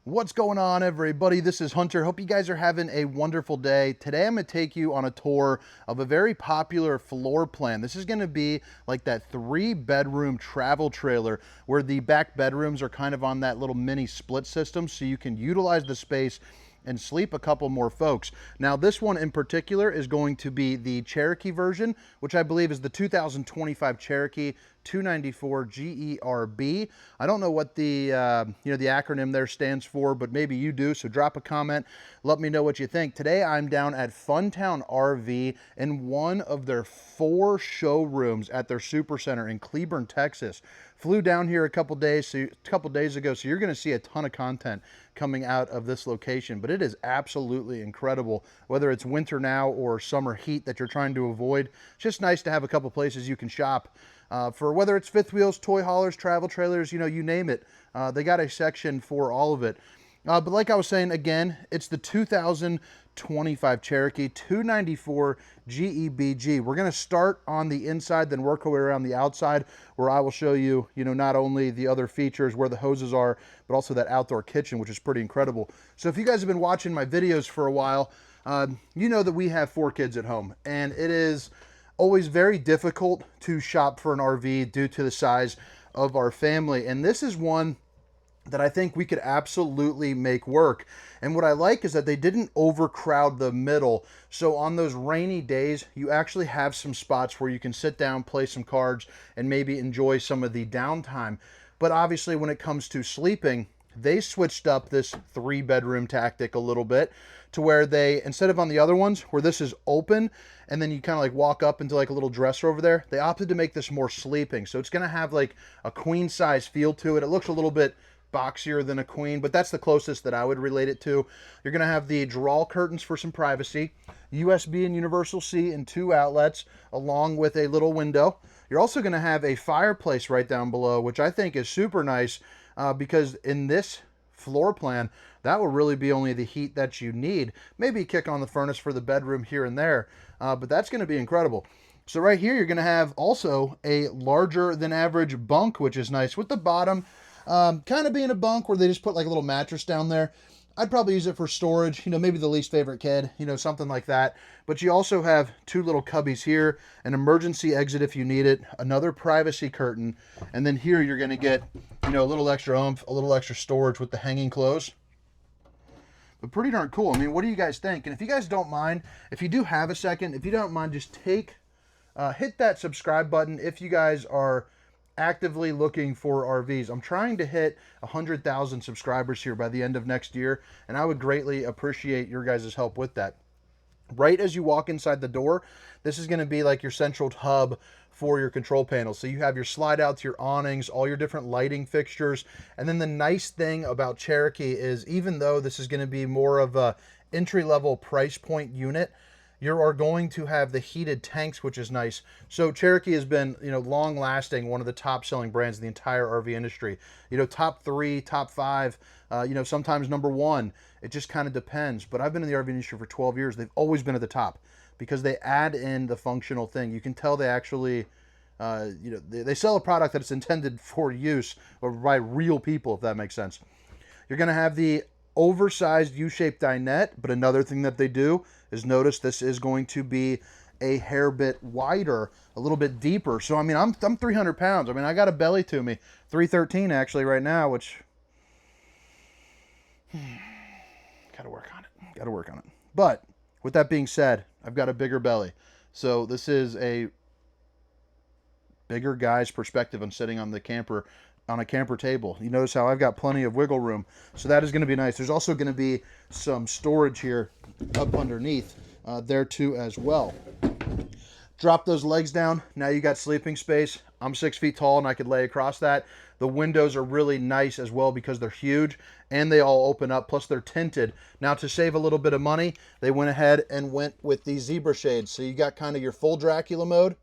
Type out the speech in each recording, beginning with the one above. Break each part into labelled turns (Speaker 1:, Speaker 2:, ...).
Speaker 1: What's going on, everybody? This is Hunter. Hope you guys are having a wonderful day. Today I'm going to take you on a tour of a very popular floor plan. This is going to be like that 3-bedroom travel trailer where the back bedrooms are kind of on that little mini split system so you can utilize the space and sleep a couple more folks. Now, this one in particular is going to be the Cherokee version, which I believe is the 2025 Cherokee 294 GERB. I don't know what the the acronym there stands for, but maybe you do. So drop a comment, let me know what you think. Today I'm down at Funtown RV in one of their 4 showrooms at their super center in Cleburne, Texas. Flew down here a couple days ago, so you're going to see a ton of content coming out of this location. But it is absolutely incredible, whether it's winter now or summer heat that you're trying to avoid. It's just nice to have a couple places you can shop for whether it's fifth wheels, toy haulers, travel trailers, you name it. They got a section for all of it. But like I was saying, again, it's the 2025 Cherokee 294 GEBG. We're going to start on the inside, then work our way around the outside, where I will show you, not only the other features, where the hoses are, but also that outdoor kitchen, which is pretty incredible. So if you guys have been watching my videos for a while, you know that we have 4 kids at home, and it is always very difficult to shop for an RV due to the size of our family. And this is one that I think we could absolutely make work. And what I like is that they didn't overcrowd the middle. So on those rainy days, you actually have some spots where you can sit down, play some cards, and maybe enjoy some of the downtime. But obviously when it comes to sleeping, they switched up this 3-bedroom tactic a little bit to where they, instead of on the other ones where this is open and then you kind of like walk up into like a little dresser over there, they opted to make this more sleeping. So it's going to have like a queen size feel to it. It looks a little bit boxier than a queen, but that's the closest that I would relate it to. You're going to have the drawl curtains for some privacy, USB and universal C and 2 outlets, along with a little window. You're also going to have a fireplace right down below, which I think is super nice because in this floor plan, that will really be only the heat that you need. Maybe kick on the furnace for the bedroom here and there, but that's going to be incredible. So right here, you're going to have also a larger than average bunk, which is nice, with the bottom kind of being a bunk where they just put like a little mattress down there. I'd probably use it for storage, maybe the least favorite kid, something like that. But you also have 2 little cubbies here, an emergency exit if you need it, another privacy curtain, and then here you're going to get, a little extra oomph, a little extra storage with the hanging clothes. But pretty darn cool. I mean, what do you guys think? And if you guys don't mind, if you do have a second, if you don't mind, just hit that subscribe button if you guys are actively looking for RVs. I'm trying to hit 100,000 subscribers here by the end of next year, and I would greatly appreciate your guys' help with that. Right as you walk inside the door, this is going to be like your central hub for your control panel. So you have your slide outs, your awnings, all your different lighting fixtures. And then the nice thing about Cherokee is, even though this is going to be more of a entry-level price point unit, you are going to have the heated tanks, which is nice. So Cherokee has been, long lasting, one of the top selling brands in the entire RV industry. Top 3, top 5, sometimes number 1. It just kind of depends. But I've been in the RV industry for 12 years. They've always been at the top because they add in the functional thing. You can tell they actually, they sell a product that is intended for use or by real people, if that makes sense. You're going to have the oversized U-shaped dinette, but another thing that they do is, notice this is going to be a hair bit wider, a little bit deeper. So I mean, I'm 300 pounds. I mean, I got a belly to me, 313 actually right now, which gotta work on it. But with that being said, I've got a bigger belly, so this is a bigger guy's perspective on sitting on the camper, on a camper table. You notice how I've got plenty of wiggle room, so that is going to be nice. There's also going to be some storage here up underneath there too as well. Drop those legs down. Now you got sleeping space. I'm 6 feet tall and I could lay across that. The windows are really nice as well because they're huge and they all open up, plus they're tinted. Now, to save a little bit of money, they went ahead and went with these zebra shades. So you got kind of your full Dracula mode,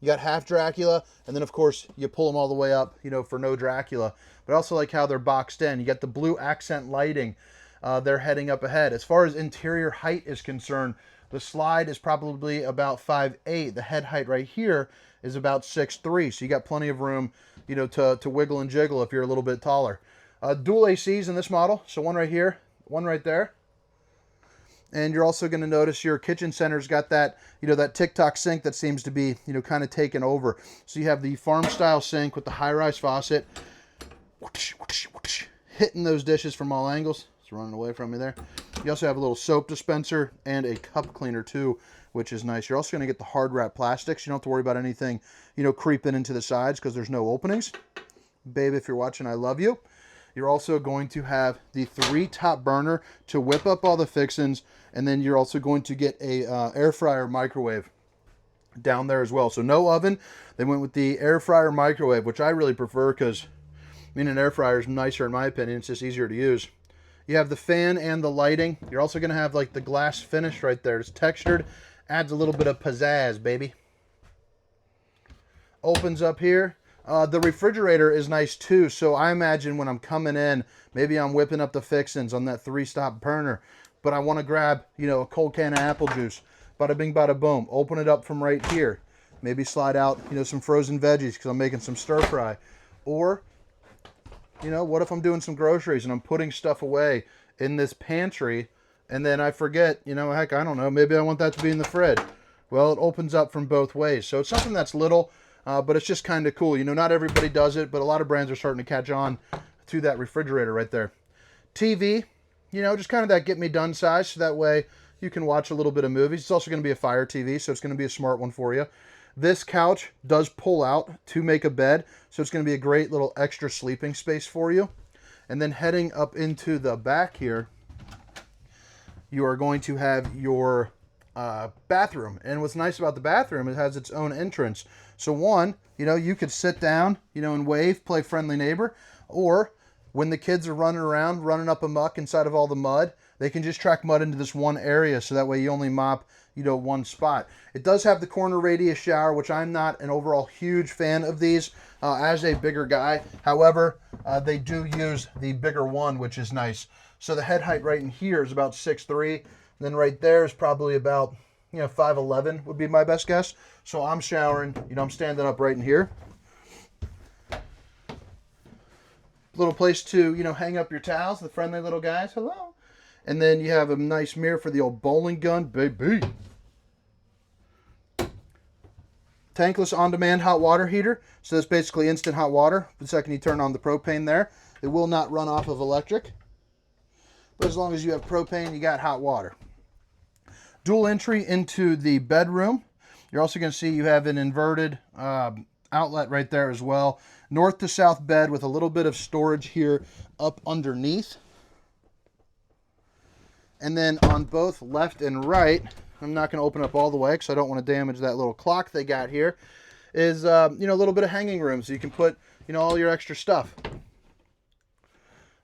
Speaker 1: you got half Dracula, and then of course you pull them all the way up, for no Dracula. But I also like how they're boxed in. You got the blue accent lighting. They're heading up ahead. As far as interior height is concerned, the slide is probably about 5'8". The head height right here is about 6'3". So you got plenty of room, to wiggle and jiggle if you're a little bit taller. Dual ACs in this model, so one right here, one right there. And you're also going to notice your kitchen center's got that, that TikTok sink that seems to be, kind of taken over. So you have the farm style sink with the high-rise faucet, hitting those dishes from all angles. It's running away from me there. You also have a little soap dispenser and a cup cleaner too, which is nice. You're also going to get the hard wrap plastics. You don't have to worry about anything, creeping into the sides because there's no openings. Babe, if you're watching, I love you. You're also going to have the 3-top burner to whip up all the fixins, and then you're also going to get a air fryer microwave down there as well. So no oven. They went with the air fryer microwave, which I really prefer because, an air fryer is nicer in my opinion. It's just easier to use. You have the fan and the lighting. You're also going to have like the glass finish right there. It's textured. Adds a little bit of pizzazz, baby. Opens up here. The refrigerator is nice too, so I imagine when I'm coming in, maybe I'm whipping up the fixins on that 3-stop burner, but I want to grab, a cold can of apple juice. Bada bing, bada boom. Open it up from right here. Maybe slide out, some frozen veggies because I'm making some stir fry. Or, what if I'm doing some groceries and I'm putting stuff away in this pantry and then I forget, heck, I don't know, maybe I want that to be in the fridge. Well, it opens up from both ways. So it's something that's little, but it's just kind of cool. Not everybody does it, but a lot of brands are starting to catch on to that refrigerator right there. TV, just kind of that get me done size, so that way you can watch a little bit of movies. It's also going to be a Fire TV, so it's going to be a smart one for you. This couch does pull out to make a bed, so it's going to be a great little extra sleeping space for you. And then heading up into the back here, you are going to have your bathroom. And what's nice about the bathroom, it has its own entrance. So one, you could sit down, and wave, play friendly neighbor, or when the kids are running around, running up amok inside of all the mud, they can just track mud into this one area, so that way you only mop, one spot. It does have the corner radius shower, which I'm not an overall huge fan of these as a bigger guy. However, they do use the bigger one, which is nice. So the head height right in here is about 6'3". Then right there is probably about, 5'11" would be my best guess. So I'm showering, I'm standing up right in here. Little place to, hang up your towels, the friendly little guys, hello. And then you have a nice mirror for the old bowling gun, baby. Tankless on-demand hot water heater. So that's basically instant hot water. The second you turn on the propane there, it will not run off of electric. But as long as you have propane, you got hot water. Dual entry into the bedroom. You're also going to see you have an inverted outlet right there as well. North to south bed with a little bit of storage here up underneath. And then on both left and right, I'm not going to open up all the way because I don't want to damage that little clock they got here, is, a little bit of hanging room so you can put, all your extra stuff.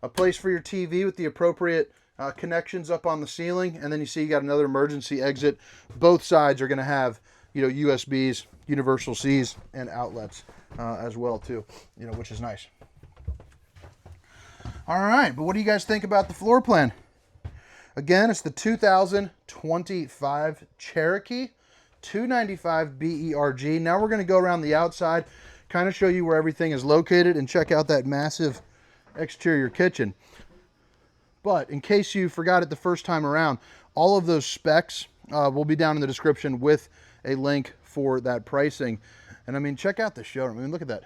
Speaker 1: A place for your TV with the appropriate connections up on the ceiling. And then you see you got another emergency exit. Both sides are going to have, USBs, universal Cs, and outlets as well too, which is nice. All right, but what do you guys think about the floor plan? Again, it's the 2025 Cherokee, 295 BERG. Now we're going to go around the outside, kind of show you where everything is located, and check out that massive exterior kitchen. But in case you forgot it the first time around, all of those specs will be down in the description with a link for that pricing. And check out the showroom. Look at that.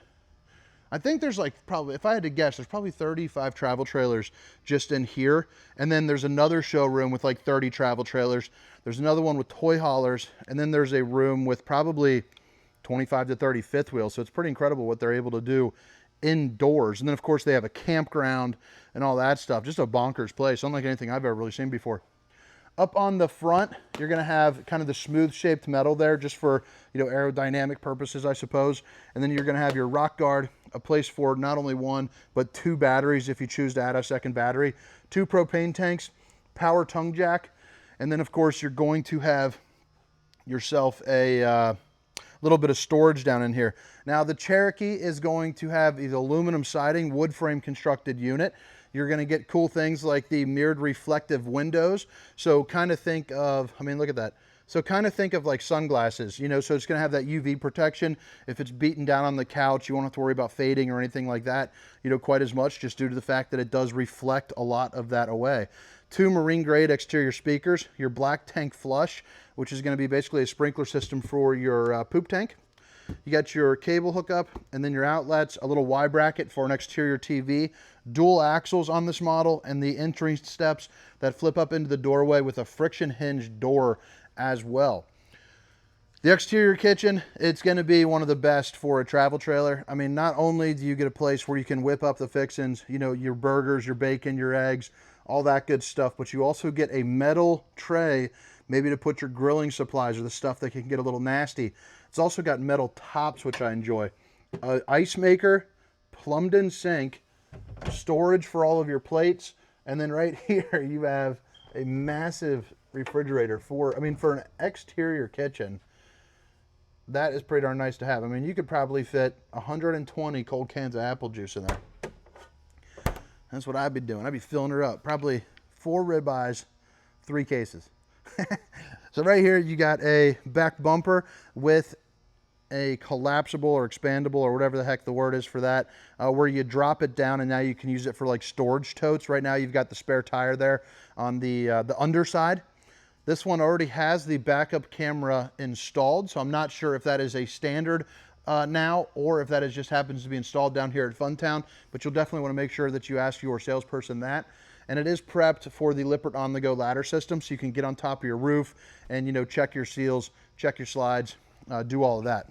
Speaker 1: I think there's probably, if I had to guess, there's probably 35 travel trailers just in here. And then there's another showroom with 30 travel trailers. There's another one with toy haulers. And then there's a room with probably 25 to 30 fifth wheels. So it's pretty incredible what they're able to do indoors. And then of course they have a campground and all that stuff. Just a bonkers place, unlike anything I've ever really seen before. Up on the front, you're going to have kind of the smooth shaped metal there just for, aerodynamic purposes, I suppose. And then you're going to have your rock guard, a place for not only one, but 2 batteries if you choose to add a second battery, 2 propane tanks, power tongue jack. And then of course you're going to have yourself a little bit of storage down in here. Now the Cherokee is going to have the aluminum siding, wood frame constructed unit. You're going to get cool things like the mirrored reflective windows. So kind of think of, look at that. So kind of think of like sunglasses, you know, so it's going to have that UV protection. If it's beaten down on the couch, you won't have to worry about fading or anything like that, you know, quite as much, just due to the fact that it does reflect a lot of that away. 2 marine grade exterior speakers, your black tank flush, which is going to be basically a sprinkler system for your poop tank. You got your cable hookup and then your outlets, a little Y bracket for an exterior TV, dual axles on this model, and the entry steps that flip up into the doorway with a friction hinge door as well. The exterior kitchen, it's going to be one of the best for a travel trailer. I mean, not only do you get a place where you can whip up the fixings, you know, your burgers, your bacon, your eggs, all that good stuff, but you also get a metal tray, maybe to put your grilling supplies or the stuff that can get a little nasty. It's also got metal tops, which I enjoy. Ice maker, plumbed in sink, storage for all of your plates, and then right here you have a massive refrigerator for an exterior kitchen. That is pretty darn nice to have. I mean, you could probably fit 120 cold cans of apple juice in there. That's what I'd be doing. I'd be filling her up. Probably 4 ribeyes, 3 cases. So right here you got a back bumper with a collapsible or expandable or whatever the heck the word is for that, where you drop it down and now you can use it for like storage totes. Right now you've got the spare tire there on the underside. This one already has the backup camera installed, so I'm not sure if that is a standard now or if that is just happens to be installed down here at Funtown, but you'll definitely want to make sure that you ask your salesperson that. And it is prepped for the Lippert on-the-go ladder system, so you can get on top of your roof and, you know, check your seals, check your slides, do all of that.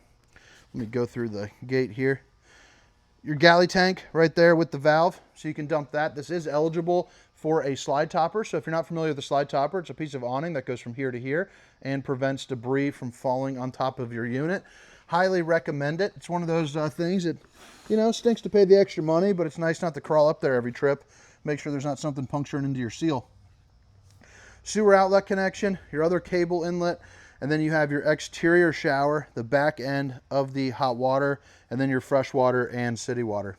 Speaker 1: Let me go through the gate here. Your galley tank right there with the valve, so you can dump that. This is eligible for a slide topper, so if you're not familiar with the slide topper, it's a piece of awning that goes from here to here and prevents debris from falling on top of your unit. Highly recommend it. It's one of those things that, you know, stinks to pay the extra money, but it's nice not to crawl up there every trip. Make sure there's not something puncturing into your seal. Sewer outlet connection, your other cable inlet, and then you have your exterior shower, the back end of the hot water, and then your fresh water and city water.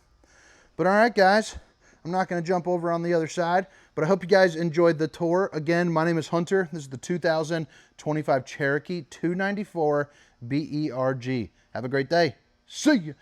Speaker 1: But all right, guys, I'm not going to jump over on the other side, but I hope you guys enjoyed the tour. Again, my name is Hunter. This is the 2025 Cherokee 294 BERG. Have a great day. See you.